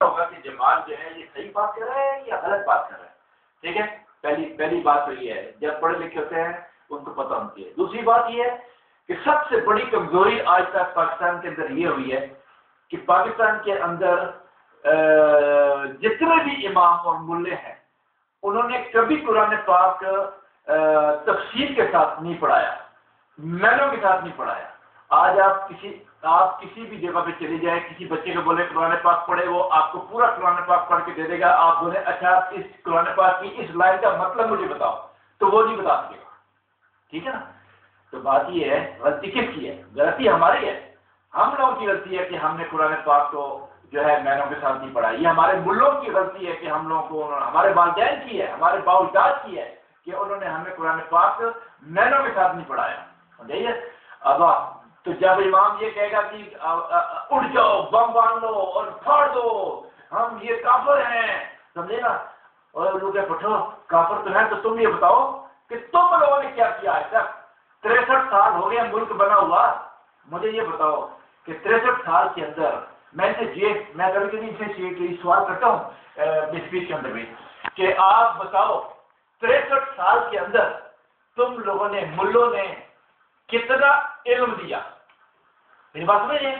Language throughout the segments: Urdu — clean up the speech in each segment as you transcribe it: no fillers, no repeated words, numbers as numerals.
ہوگا کہ جمال جو ہے یہ صحیح بات کر رہا ہے یا غلط بات کر رہا ہے. ٹھیک ہے، پہلی بات تو یہ ہے جب پڑھے لکھے ہوتے ہیں ان کو پتہ ہوتی ہے. دوسری بات یہ ہے کہ سب سے بڑی کمزوری آج تک پاکستان کے اندر یہ ہوئی ہے کہ پاکستان کے اندر جتنے بھی امام اور ملے ہیں انہوں نے کبھی قرآن پاک تفسیر کے ساتھ نہیں پڑھایا، مینوں کے ساتھ نہیں پڑھایا. آج آپ کسی بھی جگہ پہ چلے جائیں، کسی بچے کو بولے قرآن پاک پڑھے، وہ آپ کو پورا قرآن پاک پڑھ کے دے دے گا. آپ بولے اچھا اس قرآن پاک کی اس لائن کا مطلب مجھے بتاؤ، تو وہ نہیں بتا سکے گا. ٹھیک ہے نا؟ تو بات یہ ہے غلطی کس کی ہے؟ غلطی ہماری ہے، ہم لوگوں کی غلطی ہے کہ ہم نے قرآن پاک کو جو ہے مینوں کے ساتھ نہیں پڑھا. یہ ہمارے ملوں کی غلطی ہے کہ ہم لوگوں کو، ہمارے والدین کی ہے، ہمارے باوجداد کی ہے کہ انہوں نے ہمیں قرآن پاک مینوں کے ساتھ نہیں پڑھایا. سمجھائیے؟ اب تو جب امام یہ کہے گا کہ اٹھ جاؤ، بم باندھ لو اور پھاڑ دو، ہم یہ کافر ہیں، سمجھے نا؟ اور لوگ پٹھو کافر تو ہیں، تو تم یہ بتاؤ کہ تم لوگوں نے کیا کیا آج تک؟ 63 سال ہو گیا ملک بنا ہوا. مجھے یہ بتاؤ کہ 63 سال کے اندر میں کبھی کبھی سوال کرتا ہوں اسپیچ کے اندر بھی کہ آپ بتاؤ 63 سال کے اندر تم لوگوں نے، ملوں نے کتنا علم دیا؟ میری بات سمجھیے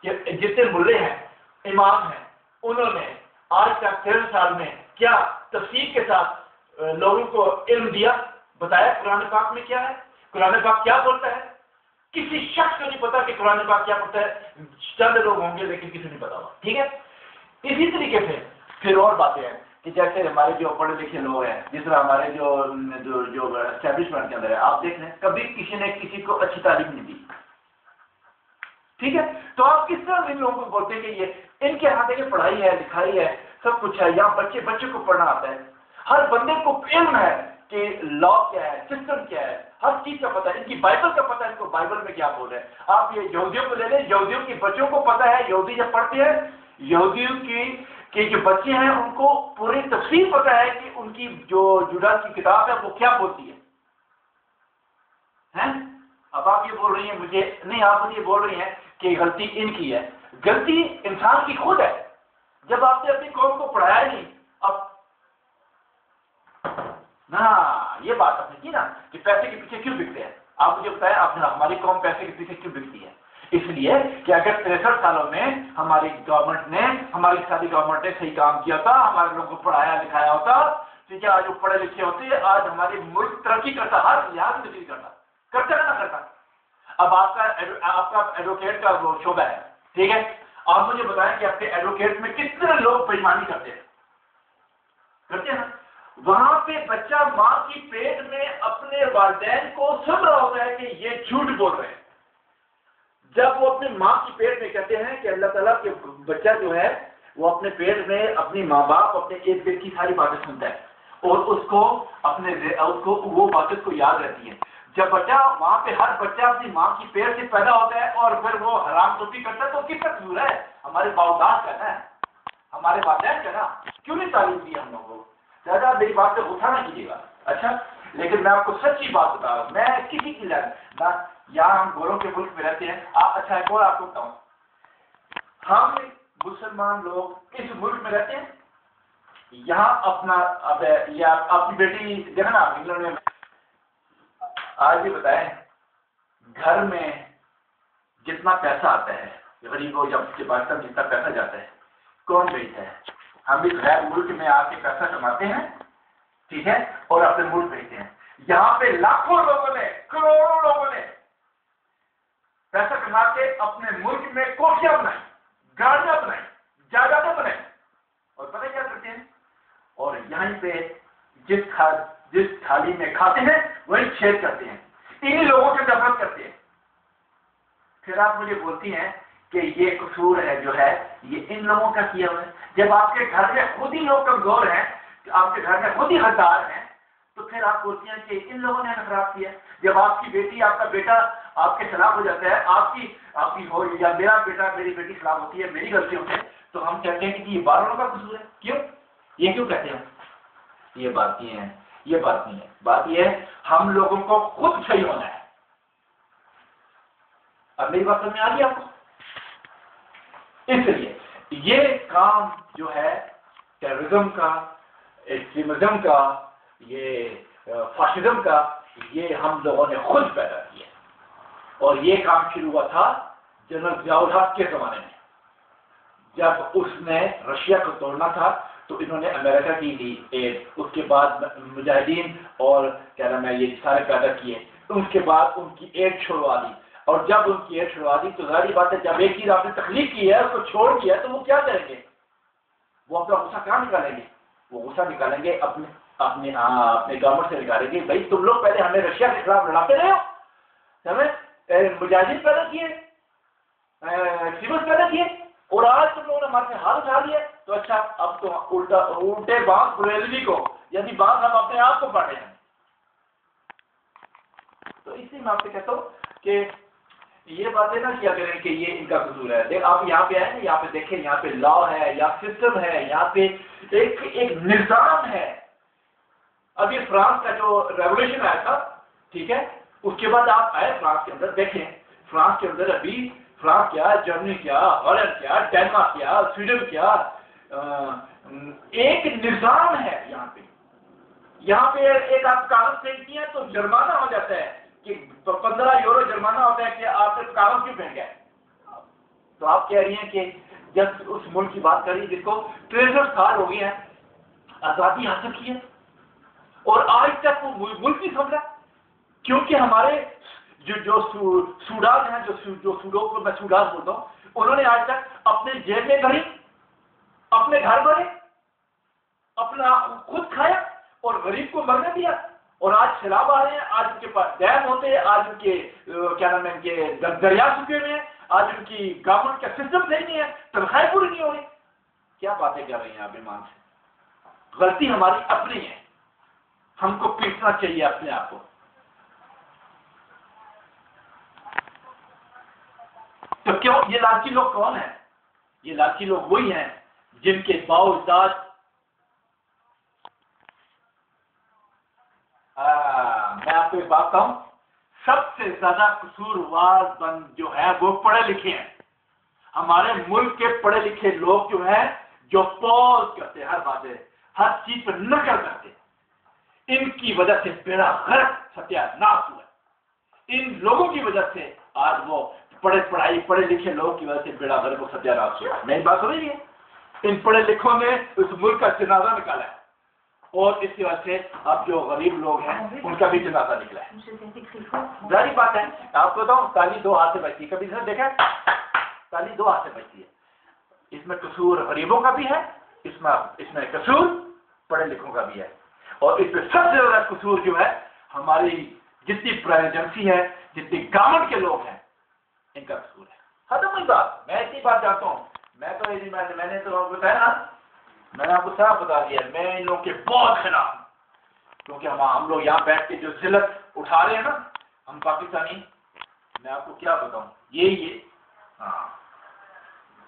کہ جتنے ملے ہیں، امام ہیں، انہوں نے آج تک 63 سال میں کیا تفصیل کے ساتھ لوگوں کو علم دیا؟ بتایا قرآن پاک میں کیا ہے، قرآن پاک کیا بولتا ہے؟ کسی شخص کو نہیں پتا کہ قرآن پاک کیا بولتا ہے. چند لوگ ہوں گے لیکن کسی نہیں پتا ہوا. ٹھیک ہے؟ اسی طریقے سے پھر اور باتیں ہیں کہ جیسے ہمارے جو پڑھے لکھے لوگ ہیں، جس طرح ہمارے جو اسٹیبلشمنٹ کے اندر ہے، آپ دیکھ لیں کبھی کسی نے کسی کو اچھی تعلیم نہیں دی. ٹھیک ہے؟ تو آپ کس طرح ان لوگوں کو بولتے ہیں کہ یہ ان کے ہاتھ دیکھیں پڑھائی ہے، لکھائی ہے، سب کچھ ہے، یہاں بچے کو پڑھنا آتا ہے، ہر بندے کو علم ہے کہ لا کیا ہے، سسٹم کیا ہے، ہر چیز کا پتہ ہے. ان کی بائبل کا پتہ ہے ان کو بائبل میں کیا بول رہے ہیں. آپ یہ یہودیوں کو لے لیں، یہودیوں کے بچوں کو پتہ ہے، یہودی جب پڑھتے ہیں یہودیوں کے جو بچے ہیں ان کو پوری تفصیل پتہ ہے کہ ان کی جو جوڈا کی کتاب ہے وہ کیا بولتی ہے. اب آپ یہ بول رہی ہیں مجھے نہیں، آپ مجھے یہ بول رہی ہیں کہ غلطی ان کی ہے. غلطی انسان کی خود ہے. جب آپ نے اپنی قوم کو پڑھایا نہیں، اب نا یہ بات آپ نے کی نا کہ پیسے کے پیچھے کیوں بکتے ہیں. آپ مجھے بتائیں آپ نے ہماری قوم پیسے کے پیچھے کیوں بکتی ہے؟ اس لیے کہ اگر 63 سالوں میں ہماری گورنمنٹ نے، ہماری ساری گورنمنٹ نے صحیح کام کیا تھا، ہمارے لوگوں کو پڑھایا لکھایا ہوتا، ٹھیک ہے، آج وہ پڑھے لکھے ہوتے، آج ہماری ملک ترقی کرتا، ہر لحاظ سے ترقی کرتا نہ کرتا. اب آپ کا ایڈوکیٹ کا وہ شعبہ ہے، ٹھیک ہے، آپ مجھے بتائیں کہ آپ کے ایڈوکیٹ میں کتنے لوگ بےایمانی کرتے ہیں نا؟ وہاں پہ بچہ ماں کی پیٹ میں اپنے والدین کو سن رہا ہوتا ہے کہ یہ جھوٹ بول رہے ہیں. جب وہ اپنی ماں کی پیٹ میں کہتے ہیں کہ اللہ تعالیٰ کے بچہ جو ہے وہ اپنے پیٹ میں اپنی ماں باپ اپنے ایک دن کی ساری باتیں سنتا ہے اور اس کو وہ باتیں کو یاد رہتی ہیں. جب بچہ وہاں پہ، ہر بچہ اپنی ماں کی پیٹ سے پیدا ہوتا ہے اور پھر وہ حرام توفی کرتا ہے، تو کس کا قصور ہے؟ ہمارے باوجداد کا نا، ہمارے والدین کا نا. کیوں نہیں تعلیم دی ہم لوگوں کو؟ زیادہ میری بات سے غصہ نہ کیجیے گا. اچھا، لیکن میں آپ کو سچی بات بتا رہا ہوں، میں کسی کی نہ یہاں ہم گوروں کے ملک میں رہتے ہیں. اچھا ایک اور آپ کو بتاؤں، ہم مسلمان لوگ اس ملک میں رہتے ہیں، یہاں اپنا اپنی بیٹی دیکھنا انگلینڈ میں. آج یہ بتائیں گھر میں جتنا پیسہ آتا ہے غریبوں یا اس کے پاس جتنا پیسہ جاتا ہے کون بھیجتا ہے؟ ہم بھی غیر ملک میں آ کے پیسہ کماتے ہیں، ٹھیک ہے، اور اپنے ملک بھیجتے ہیں. یہاں پہ لاکھوں لوگوں نے، کروڑوں لوگوں نے پیسہ کما کے اپنے ملک میں کوٹھیاں بنائی، گاڑیاں بنائی، جائیدادیں بنائی، اور پتہ کیا کرتے ہیں؟ اور یہیں پہ جس تھالی میں کھاتے ہیں وہی چھید کرتے ہیں، انہی لوگوں سے نفرت کرتے ہیں. پھر آپ مجھے بولتی ہیں کہ یہ قصور ہے جو ہے یہ ان لوگوں کا کیا ہوا ہے. جب آپ کے گھر میں خود ہی لوگ کمزور ہیں، آپ کے گھر میں خود ہی غدار ہیں، تو پھر آپ بولتی ہیں کہ ان لوگوں نے خراب کیا. جب آپ کی بیٹی، آپ کا بیٹا آپ کے خلاف ہو جاتا ہے، آپ کی ہو یا میرا بیٹا میری بیٹی خلاف ہوتی ہے، میری غلطی ہوتی ہے، تو ہم کہتے ہیں کہ یہ باروں کا قصور ہے. کیوں؟ یہ کیوں کہتے ہیں؟ یہ بات نہیں ہے، یہ بات نہیں ہے. بات یہ ہے ہم لوگوں کو خود صحیح ہونا ہے. اب میری بات سمجھ میں آ گئی آپ کو؟ اس لیے یہ کام جو ہے ٹیررزم کا، ایکسٹریمزم کا، یہ فاشزم کا، یہ ہم لوگوں نے خود پیدا کیا، اور یہ کام شروع ہوا تھا جنرل ضیاء الحق کے زمانے میں، جب اس نے رشیا کو توڑنا تھا تو انہوں نے امریکہ کی لی ایڈ، اس کے بعد مجاہدین اور کیا نام ہے یہ سارے پیدا کیے، اس کے بعد ان کی ایڈ چھڑوا دی، اور جب ان کی ایڈ چھڑوا دی تو ظاہری بات ہے جب ایک چیز آپ نے تخلیق کی ہے اس کو چھوڑ دیا تو وہ کیا کریں گے؟ وہ اپنا غصہ کہاں نکالیں گے؟ وہ غصہ نکالیں گے اپنے گورنمنٹ سے نکالیں گے، بھائی تم لوگ پہلے ہمیں رشیا کے خلاف لڑاتے رہے ہو، ہمیں مجاہدین پیدا کیے، پیدا کیے، اور آج تم لوگوں نے ہمارے ہاتھ اٹھا لیا، تو اچھا اب تو الٹے بات بریلوی کو، یعنی بات ہم اپنے آپ کو پڑھے ہیں۔ تو اسی میں آپ سے کہتا ہوں کہ یہ باتیں نہ کیا کریں کہ یہ ان کا قصور ہے۔ دیکھ آپ یہاں پہ آئے نا، یہاں پہ دیکھیں، یہاں پہ لا ہے، یا سسٹم ہے، یہاں پہ ایک نظام ہے۔ اب یہ فرانس کا جو ریولیوشن آیا تھا، ٹھیک ہے، اس کے بعد آپ آئے فرانس کے اندر، دیکھیں فرانس کے اندر ابھی فرانس کیا، جرمنی کیا، ہالینڈ کیا، ڈینمارک کیا، سویڈن کیا، ایک نظام ہے یہاں پہ ایک آپ کاغذ پھینک دیا تو جرمانہ ہو جاتا ہے کہ 15 یورو جرمانہ ہوتا ہے کہ آپ نے کاغذ کیوں پھینک گئے۔ تو آپ کہہ رہی ہیں کہ جب اس ملک کی بات کری جس کو 63 سال ہو گئے ہیں آزادی حاصل کی ہے، اور آج تک وہ ملک نہیں سمجھا، کیونکہ ہمارے جو سوڈان ہیں، جو سوڈوں کو میں سوڈان بولتا ہوں، انہوں نے آج تک اپنے جیب میں بھری، اپنے گھر بھرے، اپنا خود کھایا اور غریب کو مرنے دیا، اور آج سیلاب آ رہے ہیں، آج ان کے پاس ڈیم ہوتے ہیں، آج ان کے کیا نام ہے ان کے دریا سوکھے ہوئے ہیں، آج ان کی گورنمنٹ کا سسٹم صحیح نہیں ہے، تنخواہیں پوری نہیں ہو رہی، کیا باتیں کر رہی ہیں آپ ایمان سے؟ غلطی ہماری اپنی ہے، ہم کو پیٹنا چاہیے اپنے آپ کو۔ تو کیوں یہ لالچی لوگ کون ہیں؟ یہ لالچی لوگ وہی ہیں جن کے باوجود میں آپ کو ایک بات کہوں، سب سے زیادہ قصوروار بند جو ہے وہ پڑھے لکھے ہیں۔ ہمارے ملک کے پڑھے لکھے لوگ جو ہیں، جو پوز کرتے ہیں ہر بات ہے، ہر چیز پر نقل کرتے ہیں، ان کی وجہ سے بیڑا غرق ستیہ ناش ہوا ہے۔ ان لوگوں کی وجہ سے آج وہ پڑھے لکھے لوگوں کی وجہ سے بیڑا غرق و ستیہ ناش ہوا ہے۔ میری بات ہو رہی ہے؟ ان پڑھے لکھوں نے اس ملک کا جنازہ نکالا ہے، اور اس کی وجہ سے اب جو غریب لوگ ہیں ان کا بھی جنازہ نکلا ہے۔ ظاہری بات ہے، آپ کو بتاؤں تالی دو ہاتھ سے بچتی ہے، کبھی سر دیکھا تالی دو ہاتھ سے بچتی ہے، اس میں قصور غریبوں کا بھی ہے، اس میں قصور پڑھے لکھوں کا بھی ہے، اور اس میں سب سے زیادہ قصور جو ہے ہماری جتنی پرائیویٹ ایجنسی ہے، جتنی گورنمنٹ کے لوگ ہیں، ان کا قصور ہے۔ ختم ہوئی بات، میں اتنی بات جانتا ہوں، میں نے تو بتایا نا، میں نے آپ کو صاف بتا دیا، میں ان لوگوں کے بہت خلاف ہوں، کیونکہ ہم لوگ یہاں بیٹھ کے جو ذلت اٹھا رہے ہیں نا ہم پاکستانی، میں آپ کو کیا بتاؤں، یہی ہے ہاں۔